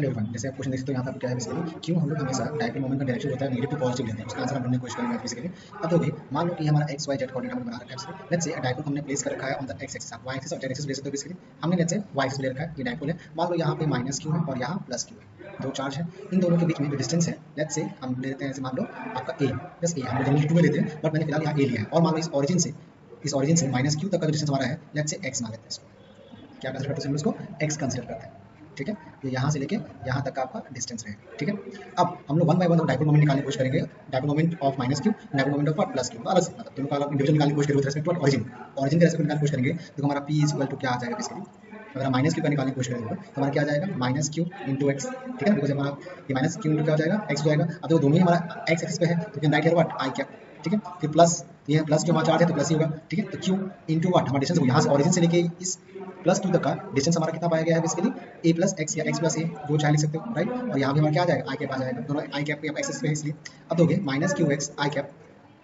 Hello everyone, जैसे आप question देख सकते हो यहाँ पर क्या है बेसिकली क्यों हम लोग हमेशा डायपोल मोमेंट का डायरेक्शन होता है नेगेटिव टू पॉजिटिव लेते हैं, उसका आंसर हम ढूंढने की कोशिश करेंगे बेसिकली। अब देखिए मान लो कि हमारा एक्स वाई जेड कोऑर्डिनेट हमने बना रखा है, लेट्स से डायपोल हमने प्लेस कर रखा है ऑन द एक्स एक्सिस। आप वाई एक्सिस और जेड एक्सिस ले सकते हो बेसिकली। हमने लेट्स से वाई एक्सिस ले रखा है, ये डायपोल है। मान लो यहाँ पे माइनस क्यू है और यहाँ प्लस क्यू है, दो चार्ज है। इन दोनों के बीच में जो डिस्टेंस है लेट्स से हम ले लेते हैं, जैसे मान लो आपका ए प्लस ए, हम जनरली टू में लेते हैं बट मैंने फिलहाल यहाँ ए लिया है। और मान लो इस ऑरिजिन से माइनस क्यू तक का जो डिस्टेंस हमारा है लेट्स से एक्स मान लेते हैं। इसको क्या कंसिडर करते हैं, इसको एक्स कंसिडर करते हैं। ठीक है, ये यहाँ से लेके यहाँ तक का आपका डिस्टेंस रहेगा। ठीक है, अब हम लोग one by one dipole moment निकालने की कोशिश करेंगे। Dipole moment of minus Q, dipole moment of plus Q, अलग से मतलब दोनों का अलग इंडिविजुअल निकालने की कोशिश करेंगे रिस्पेक्ट टू ऑरिजिन के रेस्पेक्ट निकालने की कोशिश करेंगे। तो हमारा पी इज इक्वल टू क्या आ जाएगा बेसिकली, अगर हम माइनस क्यू का निकालने की कोशिश करेंगे तो हमारा क्या आ जाएगा माइनस क्यू इंटू एक्स। ठीक है, बिकॉज हमारा ये माइनस क्यू इंटू क्या हो जाएगा एक्स हो जाएगा। अब देखो दोनों ही हमारा एक्स एक्सिस पे है तो can write here what I cap. ठीक है, फिर प्लस ये प्लस जो हमारा चार्ज है तो प्लस ही होगा। ठीक है, तो क्यू इंटू व्हाट हमारा डिस्टेंस यहाँ से ऑरिजिन से लेके इस प्लस क्यू तक का डिस्टेंस हमारा कितना पाया गया है बेसिकली ए प्लस एक्स या एक्स प्लस ए, जो चाहे लिख सकते हो राइट। और यहाँ भी हमारा क्या आ जाएगा आई कैप आ जाएगा, दोनों आई कैप पे एक्सेस पे है इसलिए। अब दोगे माइनस क्यू एक्स आई कैप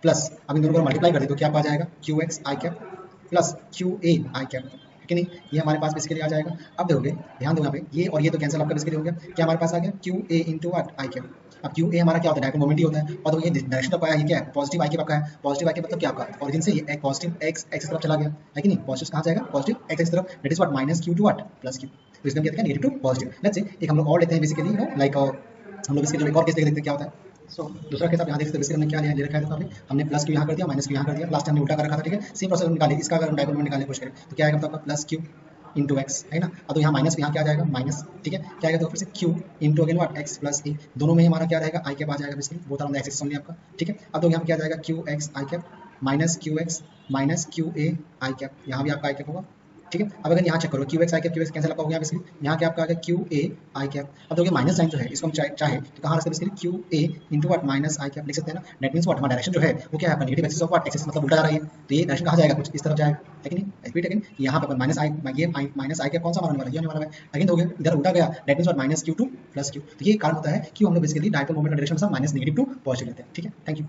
प्लस, अब इन दोनों को मल्टीप्लाई कर दे तो क्या आ जाएगा Q x I cap plus Q A I cap, है कि नहीं। ये हमारे पास बेसिकली आ जाएगा। अब देखोगे ध्यान दो यहाँ पे ये और ये तो कैंसिल आपका बेसिकली हो गया। क्या हमारे पास आ गया Q A into what I cap. अब क्यू ए हमारा क्या होता है डायपोल मोमेंट ही होता है। और तो ये डायरेक्शन आपका है, ये क्या है पॉजिटिव आई कैप आपका है। पॉजिटिव आई कैप मतलब क्या आपका ऑरिजिन से ये एक पॉजिटिव एक्स एक्स तरफ चला गया, है कि नहीं। पॉजिटिव कहाँ जाएगा पॉजिटिव एक्स एक्स तरफ, that is what minus Q to what plus Q. तो इसमें क्या देखा negative to positive. Let's say एक हम लोग और लेते हैं बेसिकली लाइक हम लोग इसके जो एक और केस देखते हैं क्या होता है। सो दूसरा केस आप यहाँ देख सकते हो, हमने क्या ले रखा है, हमने प्लस क्यू यहाँ कर दिया माइनस क्यू यहाँ कर दिया, लास्ट टाइम हमने उल्टा कर रखा था। ठीक है, सेम प्रोसेस निकाले इसका, अगर हम डायपोल मोमेंट निकालने की कोशिश करें तो क्या आएगा आपका प्लस क्यू इंटू एक्स, है ना। अब तो यहाँ माइनस यहाँ क्या आ जाएगा माइनस। ठीक है, क्या आएगा तो फिर से Q into again what x plus a, दोनों में हमारा क्या रहेगा आई कैप आ जाएगा basically, both are on the axis only आपका। ठीक है, अब तो यहाँ पे क्या आ जाएगा Q x I cap minus Q x minus Q A I cap, यहाँ भी आपका आई कैप होगा। ठीक है, अब अगर यहाँ चेक करो क्यू एक्स आई कैप, क्यू एक्स कैंसिल आपका हो गया बेसिकली। यहाँ क्या आपका आ गया क्यू ए आई कैप। अब देखिए माइनस साइन जो है इसको हम चाहे तो कहाँ रखते हैं basically Q A into what minus I cap लिख सकते हैं ना। दैट मींस व्हाट हमारा डायरेक्शन जो है वो क्या है आपका negative axis of what axis, मतलब उल्टा जा रही है। तो ये डायरेक्शन कहाँ जाएगा कुछ इस तरफ जाएगा, है कि नहीं। रिपीट अगेन, यहाँ पे माइनस आई, ये माइनस आई कैप कौन सा हमारा वाला, ये होने वाला है। अगेन हो गया इधर उल्टा गया, that means what minus Q to plus Q. तो ये कारण होता है कि हम लोग बेसिकली डायपोल मोमेंट का direction minus negative to positive लेते हैं। ठीक है, थैंक यू।